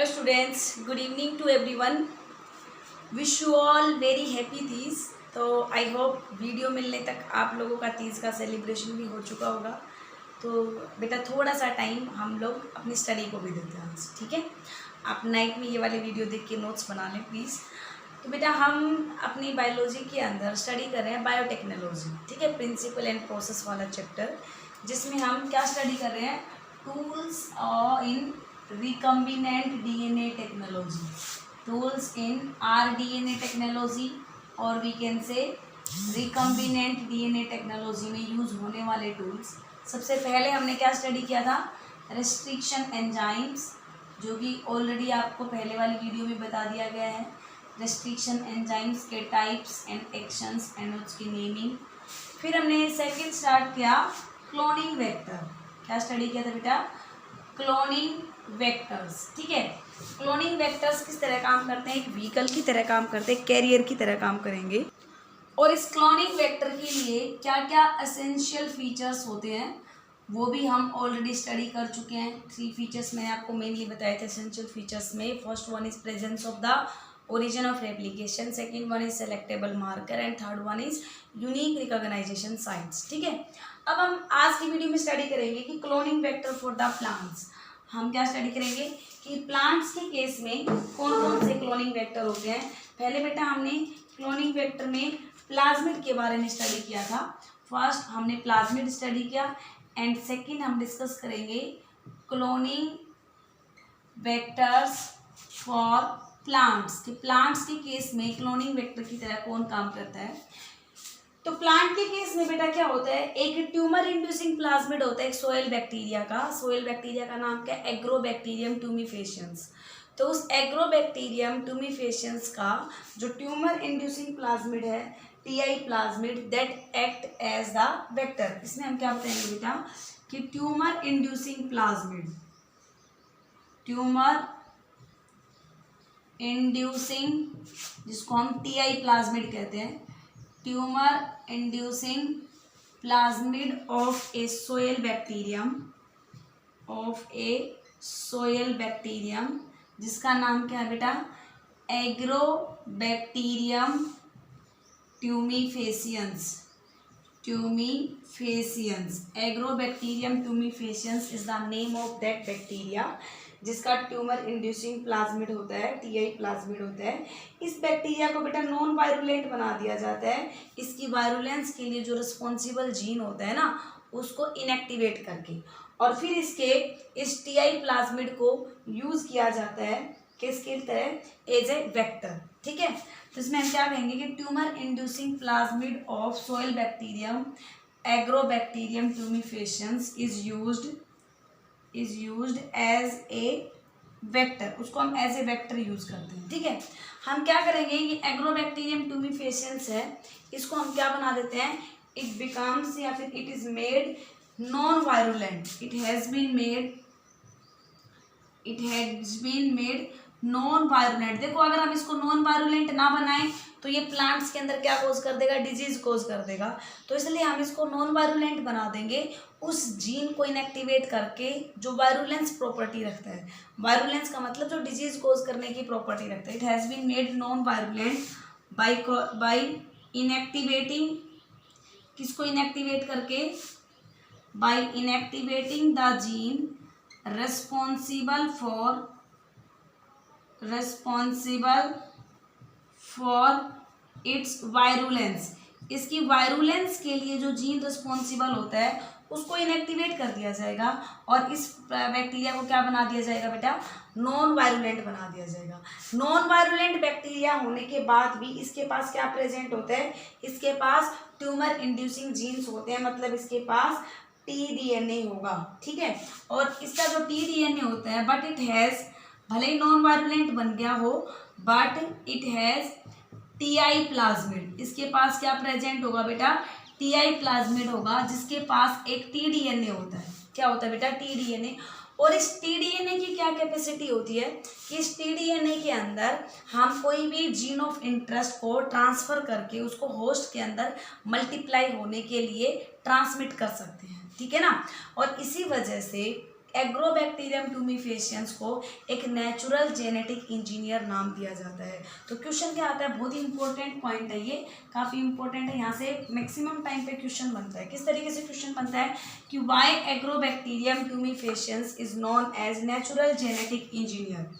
Hello students, good evening to everyone. Wish you all very happy Teej. तो I hope video मिलने तक आप लोगों का तीज का सेलिब्रेशन भी हो चुका होगा. तो बेटा थोड़ा सा टाइम हम लोग अपनी स्टडी को भी देते हैं, ठीक है. आप नाइट में ये वाले वीडियो देख के नोट्स बना लें प्लीज़. तो बेटा हम अपनी बायोलॉजी के अंदर स्टडी कर रहे हैं बायोटेक्नोलॉजी, ठीक है, प्रिंसिपल एंड प्रोसेस वाला चैप्टर, जिसमें हम क्या स्टडी कर रहे हैं, tools in recombinant DNA technology, tools in rDNA technology और we can say recombinant DNA technology में यूज़ होने वाले टूल्स. सबसे पहले हमने क्या स्टडी किया था, रेस्ट्रिक्शन एंजाइम्स, जो कि ऑलरेडी आपको पहले वाली वीडियो में बता दिया गया है. रेस्ट्रिक्शन एंजाइम्स के टाइप्स एंड एक्शंस एंड उसकी नेमिंग. फिर हमने सेकेंड स्टार्ट किया क्लोनिंग वेक्टर. क्या स्टडी किया था बेटा, क्लोनिंग वेक्टर्स, ठीक है. क्लोनिंग वेक्टर्स किस तरह काम करते हैं, एक व्हीकल की तरह काम करते हैं, कैरियर की तरह काम करेंगे. और इस क्लोनिंग वेक्टर के लिए क्या क्या एसेंशियल फीचर्स होते हैं वो भी हम ऑलरेडी स्टडी कर चुके हैं. 3 फीचर्स मैंने आपको मेनली बताए थे एसेंशियल फीचर्स में. First one is presence of the origin of replication, second one is selectable marker and third one is unique recognition sites, ठीक है. अब हम आज की वीडियो में स्टडी करेंगे कि cloning vector for the plants. हम क्या स्टडी करेंगे कि प्लांट्स के केस में कौन कौन से क्लोनिंग वेक्टर होते हैं. पहले बेटा हमने क्लोनिंग वेक्टर में प्लाज्मिड के बारे में स्टडी किया था. फर्स्ट हमने प्लाज्मिड स्टडी किया एंड सेकेंड हम डिस्कस करेंगे क्लोनिंग वेक्टर्स फॉर प्लांट्स. कि प्लांट्स के केस में क्लोनिंग वेक्टर की तरह कौन काम करता है. तो प्लांट के केस में बेटा क्या होता है, एक ट्यूमर इंड्यूसिंग प्लाज्मिड होता है, एक सोयल बैक्टीरिया का. सोयल बैक्टीरिया का नाम क्या है, एग्रोबैक्टीरियम ट्यूमीफेशियंस. तो उस एग्रोबैक्टीरियम ट्यूमीफेशियंस का जो ट्यूमर इंड्यूसिंग प्लाज्मिड है, Ti plasmid, that act as the vector. इसमें हम क्या बताएंगे बेटा कि tumour inducing plasmid, tumour inducing, जिसको हम टीआई प्लाज्मिड कहते हैं, tumour inducing plasmid of a soil bacterium, of a soil bacterium, जिसका नाम क्या है बेटा, Agrobacterium tumefaciens. Tumefaciens, Agrobacterium tumefaciens is the name of that bacteria, जिसका ट्यूमर इंड्यूसिंग प्लाज्मिड होता है, टीआई प्लाज्मिड होता है. इस बैक्टीरिया को बेटा नॉन वायरुलेंट बना दिया जाता है. इसकी वायरुलेंस के लिए जो रिस्पॉन्सिबल जीन होता है ना, उसको इनएक्टिवेट करके, और फिर इसके इस टीआई प्लाज्मिड को यूज़ किया जाता है किसके तरह, एज ए वेक्टर, ठीक है. तो इसमें हम क्या कहेंगे कि tumour inducing plasmid of soil bacterium Agrobacterium tumefaciens is used as a vector. उसको हम एज ए वेक्टर यूज करते हैं, ठीक है. हम क्या करेंगे, ये एग्रोबैक्टीरियम ट्यूमीफेशियंस है, इसको हम क्या बना देते हैं, इट बिकम्स या फिर it is made non virulent. It has been made non virulent. देखो अगर हम इसको नॉन वायरुलेंट ना बनाएं तो ये प्लांट्स के अंदर क्या कोज कर देगा, डिजीज कोज कर देगा. तो इसलिए हम इसको नॉन वायरुलेंट बना देंगे उस जीन को इनएक्टिवेट करके जो वायरुलेंस प्रॉपर्टी रखता है. वायरुलेंस का मतलब जो डिजीज कोज करने की प्रॉपर्टी रखता है. It has been made non virulent by inactivating, किसको इनएक्टिवेट करके, by inactivating the gene responsible for its virulence. इसकी वायरुलेंस के लिए जो जीन रिस्पॉन्सिबल होता है उसको इनएक्टिवेट कर दिया जाएगा और इस बैक्टीरिया को क्या बना दिया जाएगा बेटा, नॉन वायरुलेंट बना दिया जाएगा. नॉन वायरुलेंट बैक्टीरिया होने के बाद भी इसके पास क्या प्रेजेंट होता है, इसके पास ट्यूमर इंड्यूसिंग जीन्स होते हैं, मतलब इसके पास टीडीएनए होगा, ठीक है. और इसका जो टीडीएनए होता है, बट इट हैज़, भले ही नॉन वायरुलेंट बन गया हो, but it has TI plasmid. इसके पास क्या प्रेजेंट होगा बेटा, टीआई प्लाज्मिड होगा, जिसके पास एक टीडीएनए होता है. क्या होता है बेटा, टीडीएनए. और इस टीडीएनए की क्या कैपेसिटी होती है कि इस टीडीएनए के अंदर हम कोई भी जीन ऑफ इंटरेस्ट को ट्रांसफ़र करके उसको होस्ट के अंदर मल्टीप्लाई होने के लिए ट्रांसमिट कर सकते हैं, ठीक है ना. और इसी वजह से एग्रोबैक्टीरियम ट्यूमिफेशियंस को एक नेचुरल जेनेटिक इंजीनियर नाम दिया जाता है। तो क्वेश्चन क्या आता है, बहुत ही इंपॉर्टेंट पॉइंट है ये, काफ़ी इंपॉर्टेंट है, यहाँ से मैक्सिमम टाइम पे क्वेश्चन बनता है। किस तरीके से क्वेश्चन बनता है कि why Agrobacterium tumefaciens is known as natural genetic engineer,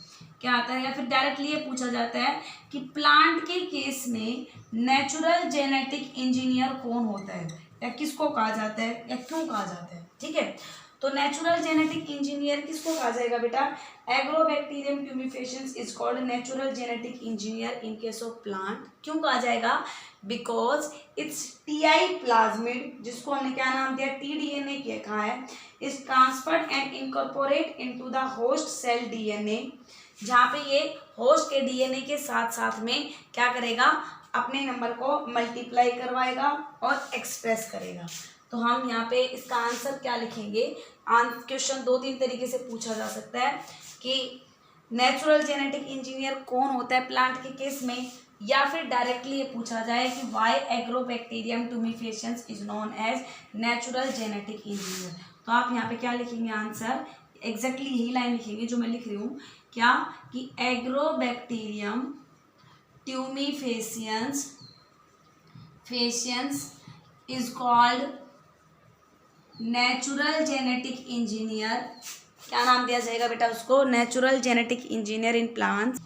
क्या आता है, या फिर डायरेक्टली ये पूछा जाता है कि प्लांट के केस में नेचुरल जेनेटिक इंजीनियर कौन होता है, या किसको कहा जाता है, या क्यों कहा जाता है। ठीक है, तो नेचुरल जेनेटिक इंजीनियर किसको कहा जाएगा बेटा, agrobacterium tumefaciens is called natural genetic engineer in case of plant. क्यों कहा जाएगा, बिकॉज इट्स टीआई प्लाज्मिड, जिसको हमने क्या नाम दिया, टीडीएनए किया कहा है, is transferred and incorporate into the host cell DNA, जहाँ पे ये होस्ट के डीएनए के साथ साथ में क्या करेगा, अपने नंबर को मल्टीप्लाई करवाएगा और एक्सप्रेस करेगा। तो हम यहाँ पे इसका आंसर क्या लिखेंगे, क्वेश्चन दो तीन तरीके से पूछा जा सकता है कि नेचुरल जेनेटिक इंजीनियर कौन होता है प्लांट के केस में, या फिर डायरेक्टली ये पूछा जाए कि why Agrobacterium tumefaciens is known as natural genetic engineer. तो आप यहाँ पे क्या लिखेंगे, आंसर एग्जैक्टली यही लाइन लिखेंगे जो मैं लिख रही हूँ, क्या कि agrobacterium tumefaciens is called natural genetic engineer, क्या नाम दिया जाएगा बेटा उसको, natural genetic engineer in plants,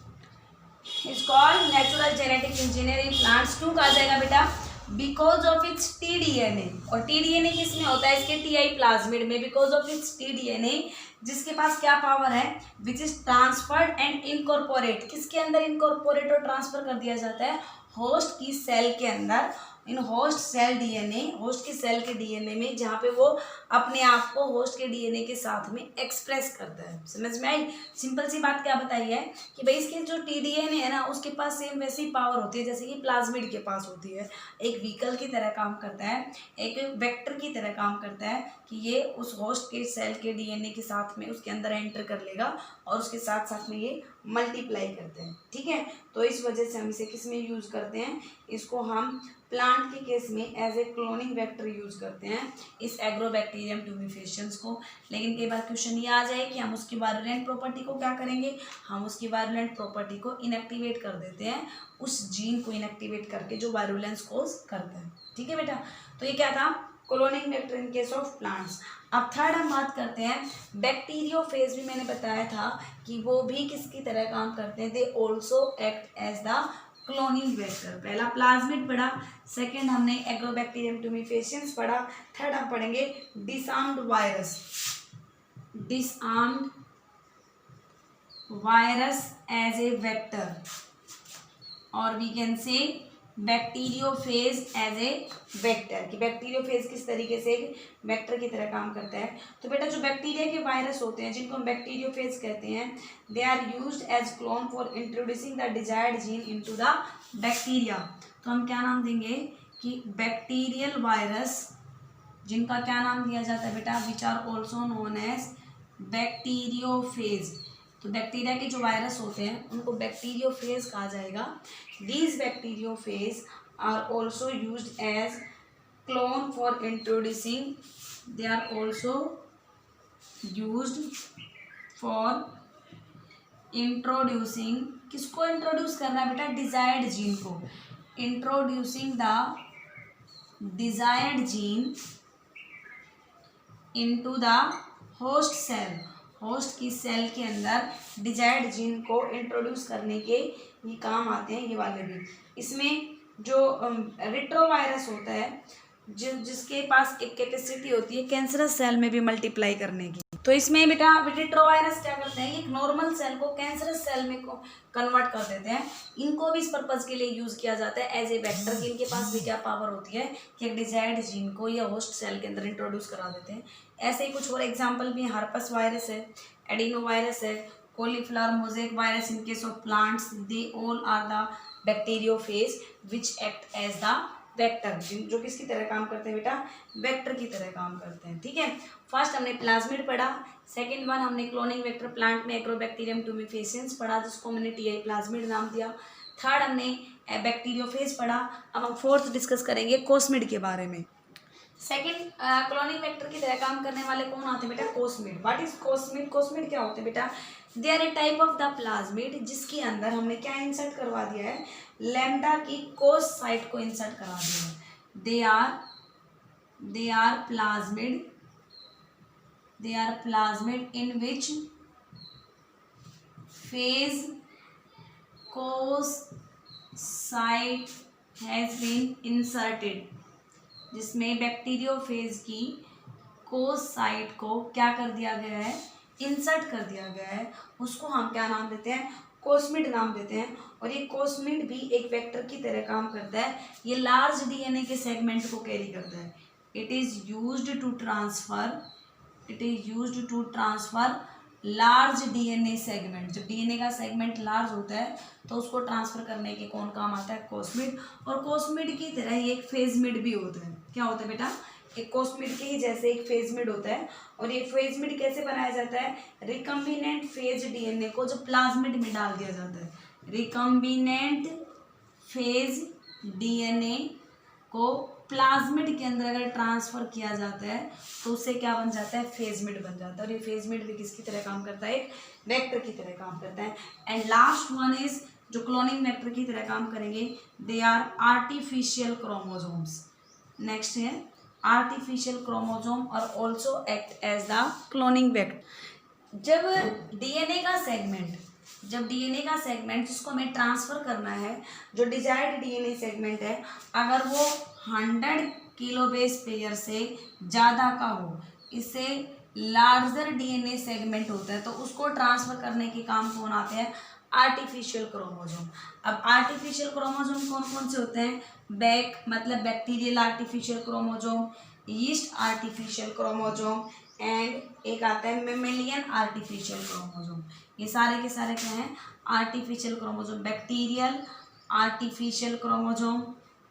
is called natural genetic engineer in plants. क्यों कहा जाएगा बेटा, बिकॉज ऑफ इट्स टीडीएनए, और टीडीएनए किस में होता है, इसके टीआई प्लाज्मिड में, बिकॉज ऑफ इट्स टीडीएनए, जिसके पास क्या पावर है, which is transferred and incorporate, किसके अंदर इनकॉर्पोरेट और ट्रांसफर कर दिया जाता है, होस्ट की सेल के अंदर, in host cell DNA, host की सेल के डीएनए में, जहाँ पे वो अपने आप को होस्ट के डीएनए के साथ में एक्सप्रेस करता है। समझ में आई, सिंपल सी बात क्या बताई है कि भाई इसके जो टीडीएनए है ना, उसके पास सेम वैसी पावर होती है जैसे कि प्लाज्मिड के पास होती है, एक व्हीकल की तरह काम करता है, एक वेक्टर की तरह काम करता है कि ये उस होस्ट के सेल के डीएनए के साथ में उसके अंदर एंटर कर लेगा और उसके साथ साथ में ये मल्टीप्लाई करते हैं। ठीक है, तो इस वजह से हम इसे किस में यूज़ करते हैं, इसको हम प्लांट के केस में as a cloning vector use करते हैं इस एग्रोबैक्टीरियम ट्यूमिफेशियंस को। लेकिन कई बार क्वेश्चन ये आ जाए कि हम उसकी वायरुलेंट प्रॉपर्टी को क्या करेंगे, हम उसकी वायरुलेंट प्रॉपर्टी को इनएक्टिवेट कर देते हैं, उस जीन को इनएक्टिवेट करके जो वायरुलेंस कोज करता है। ठीक है बेटा, तो ये क्या था, cloning vector in case of plants. अब थर्ड हम बात करते हैं बैक्टीरियोफेज, भी मैंने बताया था कि वो भी किसकी तरह काम करते हैं, they also act as the cloning vector. पहला प्लाज्मिड पढ़ा, सेकंड हमने एग्रोबैक्टीरियम ट्यूमिफेशियंस पढ़ा, थर्ड हम पढ़ेंगे disarmed virus as a vector, और we can say bacteriophage as a vector, कि बैक्टीरियोफेज किस तरीके से एक वेक्टर की तरह काम करता है। तो बेटा जो बैक्टीरिया के वायरस होते हैं जिनको हम बैक्टीरियोफेज कहते हैं, they are used as clone for introducing the desired gene into the bacteria. तो हम क्या नाम देंगे कि बैक्टीरियल वायरस, जिनका क्या नाम दिया जाता है बेटा, which are also known as bacteriophage. तो बैक्टीरिया के जो वायरस होते हैं उनको बैक्टीरियोफेज कहा जाएगा। These bacteriophage are also used as clone for introducing, they are also used for introducing, किसको इंट्रोड्यूस करना है बेटा, डिजायर्ड जीन को, introducing the desired gene into the host cell, host की सेल के अंदर डिजायर्ड जीन को इंट्रोड्यूस करने के ये काम आते हैं ये वाले भी। इसमें जो रिट्रोवायरस होता है, जिसके पास एक कैपेसिटी होती है कैंसरस सेल में भी मल्टीप्लाई करने की, तो इसमें बेटा रिट्रोवायरस क्या करते हैं, एक नॉर्मल सेल को कैंसरस सेल में कन्वर्ट कर देते हैं। इनको भी इस पर्पज़ के लिए यूज़ किया जाता है एज ए वेक्टर, कि इनके पास भी क्या पावर होती है कि एक डिजायर्ड जीन को या होस्ट सेल के अंदर इंट्रोड्यूस करा देते हैं। ऐसे ही कुछ और एग्जाम्पल भी, हार्पस वायरस है, एडिनो वायरस है, cauliflower mosaic virus in case of plants, they all are the bacteriophage which act as the vector, जो किसकी तरह काम करते हैं बेटा, वेक्टर की तरह काम करते हैं। ठीक है, फर्स्ट हमने प्लाज्मिड पढ़ा, सेकंड वन हमने क्लोनिंग वेक्टर प्लांट में एग्रोबैक्टीरियम ट्यूमिफेशियंस पढ़ा, जिसको हमने टीआई प्लाज्मिड नाम दिया, थर्ड हमने बैक्टीरियोफेज पढ़ा। अब हम फोर्थ डिस्कस करेंगे कोस्मिड के बारे में। सेकेंड क्लोनिंग वेक्टर की तरह काम करने वाले कौन आते हैं बेटा, कोस्मिड। व्हाट इज कोस्मिड, कोस्मिड क्या होते हैं बेटा, they are a type of the plasmid जिसके अंदर हमने क्या इंसर्ट करवा दिया है, लैम्डा की कोस साइट को इंसर्ट करा दिया है। they are plasmid in which phase cos site has been inserted, जिसमें बैक्टीरियोफेज की कोस साइट को क्या कर दिया गया है, इंसर्ट कर दिया गया है। उसको हम क्या नाम देते हैं, कोस्मिड नाम देते हैं। और ये कोस्मिड भी एक वेक्टर की तरह काम करता है। ये लार्ज डीएनए के सेगमेंट को कैरी करता है। It is used to transfer large DNA segment. जब डीएनए का सेगमेंट लार्ज होता है तो उसको ट्रांसफर करने के कौन काम आता है, कोस्मिड। और कोस्मिड की तरह ही एक फेजमिड भी होता है। क्या होता है बेटा, एक कोस्मिड के ही जैसे एक फेजमिड होता है। और ये फेजमिड कैसे बनाया जाता है, रिकम्बिनेंट फेज डीएनए को जब प्लाज्मिड में डाल दिया जाता है, रिकम्बिनेंट फेज डीएनए को प्लाज्मिड के अंदर अगर ट्रांसफर किया जाता है तो उससे क्या बन जाता है, फेजमिड बन जाता है। और ये फेजमिड भी किसकी तरह काम करता है, एक वेक्टर की तरह काम करता है। एंड लास्ट वन इज जो क्लोनिंग वेक्टर की तरह काम करेंगे, they are artificial chromosomes. Next है आर्टिफिशियल क्रोमोसोम और also act as the cloning vector. जब डीएनए का सेगमेंट जिसको हमें ट्रांसफर करना है, जो डिजायर्ड डीएनए सेगमेंट है, अगर वो 100 किलो बेस पेयर से ज़्यादा का हो, इससे लार्जर डीएनए सेगमेंट होता है, तो उसको ट्रांसफर करने के काम कौन आते हैं, आर्टिफिशियल क्रोमोसोम। अब आर्टिफिशियल क्रोमोसोम कौन कौन से होते हैं, मतलब bacterial artificial chromosome, yeast artificial chromosome and एक आता है मेमेलियन आर्टिफिशियल क्रोमोसोम। ये सारे के सारे क्या हैं, artificial chromosome. Bacterial artificial chromosome,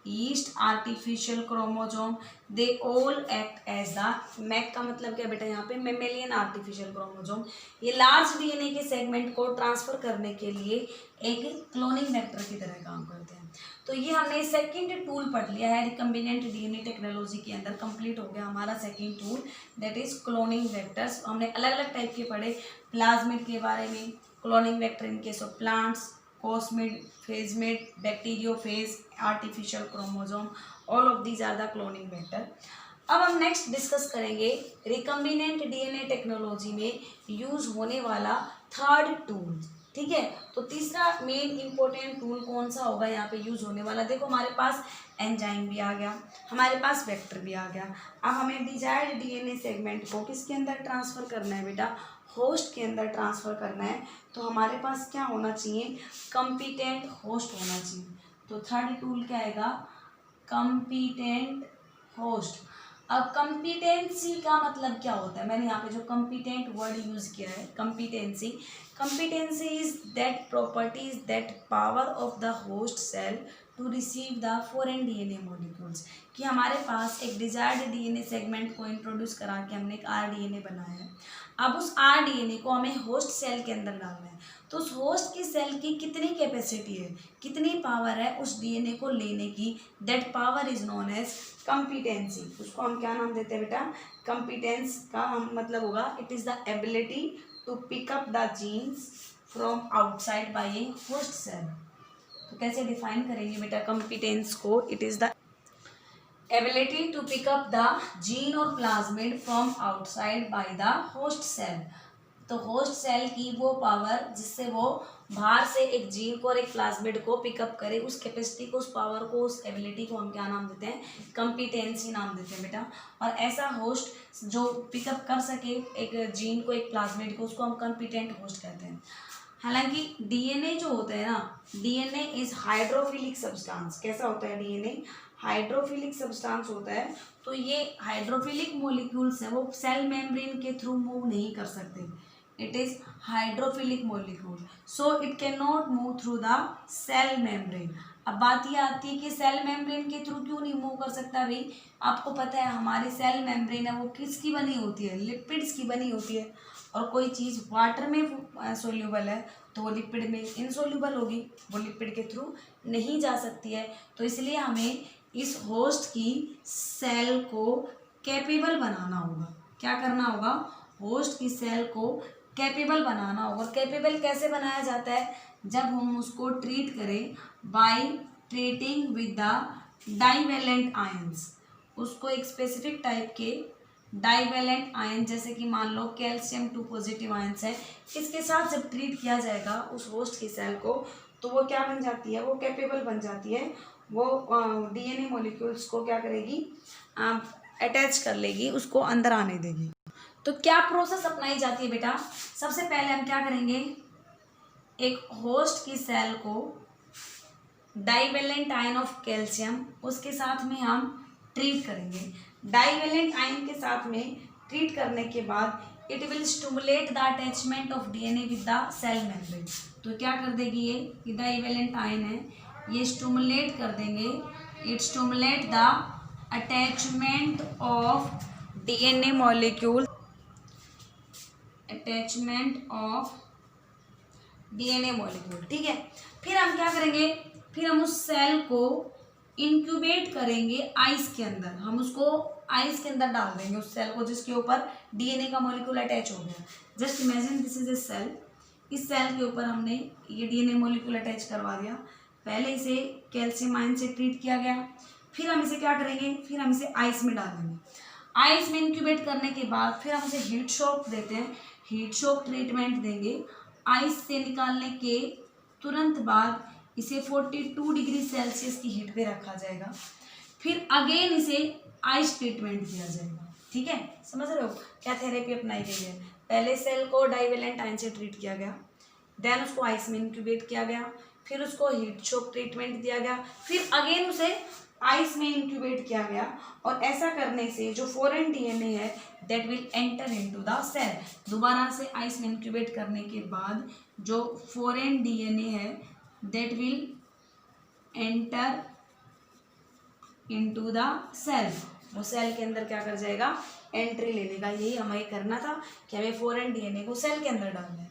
yeast artificial chromosome, they all act as the, MAC का मतलब क्या बेटा यहाँ पे, मेमेलियन आर्टिफिशियल क्रोमोसोम। ये लार्ज डीएनए के सेगमेंट को ट्रांसफर करने के लिए एक क्लोनिंग वेक्टर की तरह काम करते हैं। तो ये हमने सेकंड टूल पढ़ लिया है रिकम्बिनेंट डीएनए टेक्नोलॉजी के अंदर। कंप्लीट हो गया हमारा second tool, that is cloning vectors. हमने अलग अलग टाइप के पढ़े, प्लाज्मिड के बारे में, cloning vector in case of plants, cosmid, phagemid, bacteriophage, artificial chromosome, all of these are the cloning vector. अब हम नेक्स्ट डिस्कस करेंगे रिकम्बिनेंट डीएनए टेक्नोलॉजी में यूज होने वाला थर्ड टूल। ठीक है, तो तीसरा मेन इंपॉर्टेंट टूल कौन सा होगा यहाँ पे यूज होने वाला। देखो हमारे पास एंजाइम भी आ गया, हमारे पास वेक्टर भी आ गया। अब हमें डिजायर्ड डीएनए सेगमेंट को किसके अंदर ट्रांसफर करना है बेटा, होस्ट के अंदर ट्रांसफर करना है। तो हमारे पास क्या होना चाहिए, कंपिटेंट होस्ट होना चाहिए। तो थर्ड टूल क्या आएगा, कंपिटेंट होस्ट। अब कंपिटेंसी का मतलब क्या होता है, मैंने यहाँ पे जो कंपिटेंट वर्ड यूज किया है, competency is that property, is that power of the host cell to receive the foreign DNA molecules. कि हमारे पास एक डिजायर्ड डीएनए सेगमेंट को इंट्रोड्यूस करा के हमने एक आरडीएनए बनाया है। अब उस आरडीएनए को हमें होस्ट सेल के अंदर डालना है। तो उस होस्ट की सेल की कितनी कैपेसिटी है, कितनी पावर है उस डीएनए को लेने की, that power is known as competency. उसको हम क्या नाम देते हैं बेटा, कंपिटेंस का हम मतलब होगा, it is the ability to pick up the genes from outside by a host cell. तो कैसे डिफाइन करेंगे बेटा कंपिटेंस को, it is the ability to pick up the gene और plasmid from outside by the host cell. तो host cell की वो power जिससे वो बाहर से एक जीन को और एक प्लाज्मिड को पिकअप करे, उस कैपेसिटी को, उस पावर को, उस एबिलिटी को हम क्या नाम देते हैं, कंपिटेंसी नाम देते हैं बेटा। और ऐसा होस्ट जो पिकअप कर सके एक जीन को, एक प्लाज्मिड को, उसको हम कंपिटेंट होस्ट कहते हैं। हालांकि डीएनए जो होता है ना, डीएनए इज हाइड्रोफिलिक सब्सटेंस। कैसा होता है डीएनए, हाइड्रोफिलिक सब्सटेंस होता है। तो ये हाइड्रोफिलिक मॉलिक्यूल्स हैं, वो सेल मेम्ब्रेन के थ्रू मूव नहीं कर सकते। It is hydrophilic molecule, so it can not move through the cell membrane. अब बात ये आती है कि सेल मेम्ब्रेन के थ्रू क्यों नहीं मूव कर सकता भाई। आपको पता है हमारी सेल मेम्ब्रेन है वो किसकी बनी होती है, लिपिड्स की बनी होती है। और कोई चीज़ वाटर में सोल्यूबल है तो वो लिपिड में इनसोल्यूबल होगी, वो लिपिड के थ्रू नहीं जा सकती है। तो इसलिए हमें इस होस्ट की सेल को कैपेबल बनाना होगा। क्या करना होगा? होस्ट की सेल को कैपेबल बनाना होगा। कैपेबल कैसे बनाया जाता है? जब हम उसको ट्रीट करें by treating with the divalent ions, उसको एक स्पेसिफिक टाइप के डाइवेलेंट आयन, जैसे कि मान लो कैल्शियम 2 पॉजिटिव आयंस है, इसके साथ जब ट्रीट किया जाएगा उस होस्ट की सेल को, तो वो क्या बन जाती है? वो कैपेबल बन जाती है। वो डीएनए मॉलिक्यूल्स को क्या करेगी? अटैच कर लेगी, उसको अंदर आने देगी। तो क्या प्रोसेस अपनाई जाती है बेटा? सबसे पहले हम क्या करेंगे? एक होस्ट की सेल को डाइवेलेंट आयन ऑफ कैल्शियम, उसके साथ में हम ट्रीट करेंगे। डाइवेलेंट आयन के साथ में ट्रीट करने के बाद it will stimulate the attachment of DNA with the cell membrane. तो क्या कर देगी ये डाइवेलेंट आयन है, ये स्टिमुलेट कर देंगे, it stimulate the attachment of DNA molecule, attachment of DNA molecule. ठीक है, फिर हम क्या करेंगे? फिर हम उस सेल को इंक्यूबेट करेंगे आइस के अंदर। हम उसको आइस के अंदर डाल देंगे उस सेल को जिसके ऊपर डीएनए का मॉलिक्यूल अटैच हो गया। Just imagine this is a cell. इस सेल के ऊपर हमने ये डीएनए मॉलिक्यूल अटैच करवा दिया। पहले इसे कैल्शियम आयन से ट्रीट किया गया, फिर हम इसे क्या करेंगे? फिर हम इसे आइस में डालेंगे। आइस में इंक्यूबेट करने के बाद फिर हम इसे हीट शॉक देते हैं, हीट शॉक ट्रीटमेंट देंगे। आइस से निकालने के तुरंत बाद इसे 42 डिग्री सेल्सियस की हीट पे रखा जाएगा। फिर अगेन इसे आइस ट्रीटमेंट दिया जाएगा। ठीक है, समझ रहे हो क्या थेरेपी अपनाई गई है? पहले सेल को डाइवेलेंट आयन से ट्रीट किया गया, देन उसको आइस में इंक्यूबेट किया गया, फिर उसको हीट शॉक ट्रीटमेंट दिया गया, फिर अगेन उसे आइस में इंक्यूबेट किया गया। और ऐसा करने से जो फॉरेन डीएनए है that will enter into the cell. दोबारा से आइस में इंक्यूबेट करने के बाद जो फॉरेन डीएनए है that will enter into the cell, वो सेल के अंदर क्या कर जाएगा? एंट्री ले लेगा। यही हमें करना था कि हमें फॉरेन डीएनए को सेल के अंदर डालना है।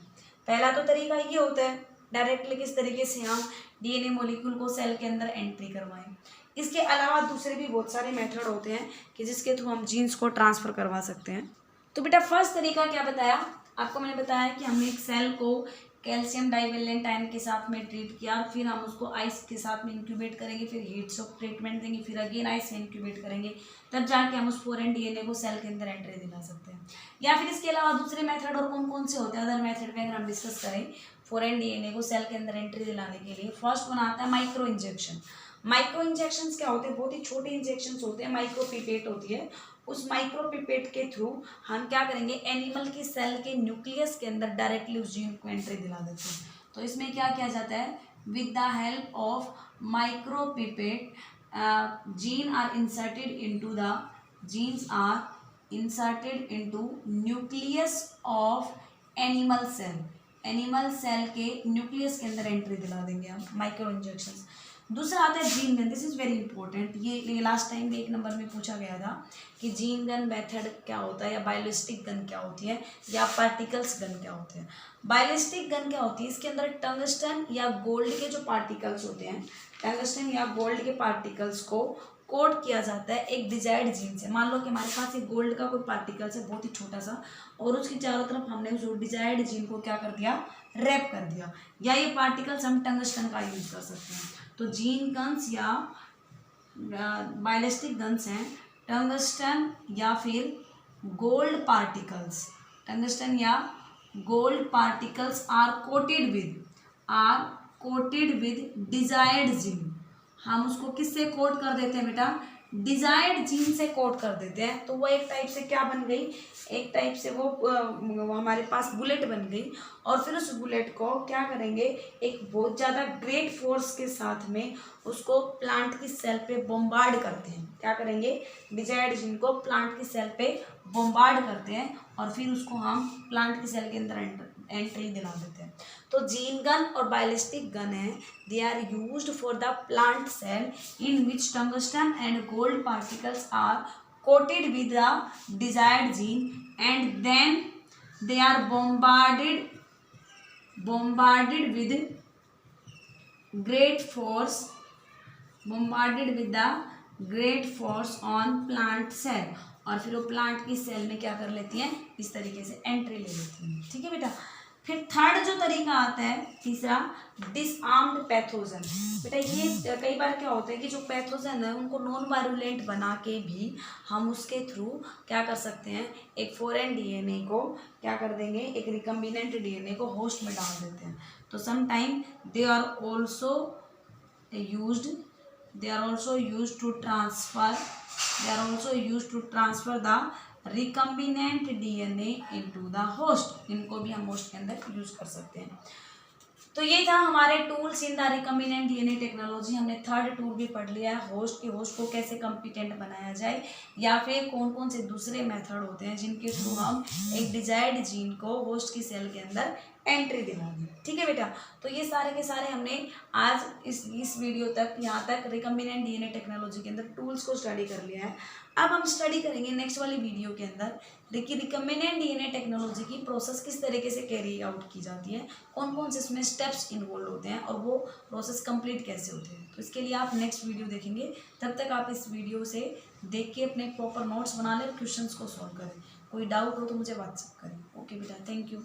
पहला तो तरीका ये होता है डायरेक्टली किस तरीके से हम डीएनए मॉलिक्यूल को सेल के अंदर एंट्री करवाएं। इसके अलावा दूसरे भी बहुत सारे मेथड होते हैं कि जिसके थ्रू हम जीन्स को ट्रांसफ़र करवा सकते हैं। तो बेटा फर्स्ट तरीका क्या बताया आपको? मैंने बताया कि हमने एक सेल को कैल्शियम डाइवेलेंट आयन के साथ में ट्रीट किया, फिर हम उसको आइस के साथ में इंक्यूबेट करेंगे, फिर हीट शॉक ट्रीटमेंट देंगे, फिर अगेन आइस में इंक्यूबेट करेंगे, तब जाके हम उस फॉरेन डीएनए को सेल के अंदर एंट्री दिला सकते हैं। या फिर इसके अलावा दूसरे मेथड और कौन कौन से होते हैं अदर मेथड में अगर हम डिस्कस करें फॉरेन डीएनए को सेल के अंदर एंट्री दिलाने के लिए? फर्स्ट वन आता है माइक्रो इंजेक्शन। माइक्रो इंजेक्शंस क्या होते हैं? बहुत ही छोटे इंजेक्शंस होते हैं, माइक्रो पिपेट होती है। उस माइक्रो पिपेट के थ्रू हम क्या करेंगे? एनिमल की सेल के न्यूक्लियस के अंदर डायरेक्टली उस जीन को एंट्री दिला देते हैं। तो इसमें क्या किया जाता है? With the help of micro pipette gene are inserted into nucleus of animal cell. Animal cell के न्यूक्लियस के अंदर एंट्री दिला देंगे हम माइक्रो इंजेक्शन। दूसरा आता है gene gun. This is very important. ये लास्ट टाइम भी 1 नंबर में पूछा गया था कि जीन गन मेथड क्या होता है, या बायोलिस्टिक गन क्या होती है, या पार्टिकल्स गन क्या होते हैं। बायोलिस्टिक गन क्या होती है? इसके अंदर टंगस्टन या गोल्ड के जो पार्टिकल्स होते हैं, टंगस्टन या गोल्ड के पार्टिकल्स को कोड किया जाता है एक डिजायर्ड जीन से। मान लो कि हमारे पास एक गोल्ड का कोई पार्टिकल्स है बहुत ही छोटा सा, और उसकी चारों तरफ हमने उस डिजायर्ड जीन को क्या कर दिया? रैप कर दिया। या ये पार्टिकल्स हम टंगस्टन का यूज कर सकते हैं। तो जीन गन्स या बायोलिस्टिक गन्स हैं टंगस्टन या फिर गोल्ड पार्टिकल्स। टंगस्टन या gold particles are coated with desired gene. हम उसको किससे कोट कर देते हैं बेटा? डिजायर्ड जीन से कोट कर देते हैं। तो वो एक टाइप से क्या बन गई? एक टाइप से वो हमारे पास बुलेट बन गई। और फिर उस बुलेट को क्या करेंगे? एक बहुत ज़्यादा ग्रेट फोर्स के साथ में उसको प्लांट की सेल पे बॉम्बार्ड करते हैं। क्या करेंगे? डिजायर्ड जीन को प्लांट की सेल पे बॉम्बार्ड करते हैं और फिर उसको हम प्लांट की सेल के अंदर एंट्री दिला देते हैं। तो जीन गन और बायोलिस्टिक गन है, they are used for the plant cell in which tungsten and gold particles are coated with the desired gene and then they are bombarded with great force, bombarded with the great force on plant cell, और फिर वो plant की cell में क्या कर लेती हैं, इस तरीके से एंट्री ले लेती हैं। ठीक है बेटा। फिर थर्ड जो तरीका आता है तीसरा, डिसआर्म्ड पैथोजन। बेटा ये कई बार क्या होता है कि जो पैथोजन है उनको नॉन वायरुलेंट बना के भी हम उसके थ्रू क्या कर सकते हैं, एक फॉरेन डीएनए को क्या कर देंगे, एक रिकम्बिनेंट डीएनए को होस्ट में डाल देते हैं। तो some time they are also used to transfer the recombinant DNA into the host। इनको भी हम होस्ट के अंदर यूज कर सकते हैं। तो ये था हमारे tools in the recombinant DNA technology. हमने थर्ड टूल भी पढ़ लिया है, होस्ट को कैसे कॉम्पिटेंट बनाया जाए, या फिर कौन कौन से दूसरे मेथड होते हैं जिनके थ्रू हम एक डिजायर्ड जीन को होस्ट की सेल के अंदर एंट्री दिलाएंगे। ठीक है बेटा। तो ये सारे के सारे हमने आज इस वीडियो तक यहाँ तक रिकम्बिनेंट डीएनए टेक्नोलॉजी के अंदर टूल्स को स्टडी कर लिया है। अब हम स्टडी करेंगे नेक्स्ट वाली वीडियो के अंदर देखिए रिकम्बिनेंट डीएनए टेक्नोलॉजी की प्रोसेस किस तरीके से कैरी आउट की जाती है, कौन कौन से इसमें स्टेप्स इन्वॉल्व होते हैं और वो प्रोसेस कंप्लीट कैसे होते हैं। तो इसके लिए आप नेक्स्ट वीडियो देखेंगे। तब तक आप इस वीडियो से देख के अपने प्रॉपर नोट्स बना लें, क्वेश्चंस को सॉल्व करें। कोई डाउट हो तो मुझे व्हाट्सएप करें। ओके बेटा, थैंक यू।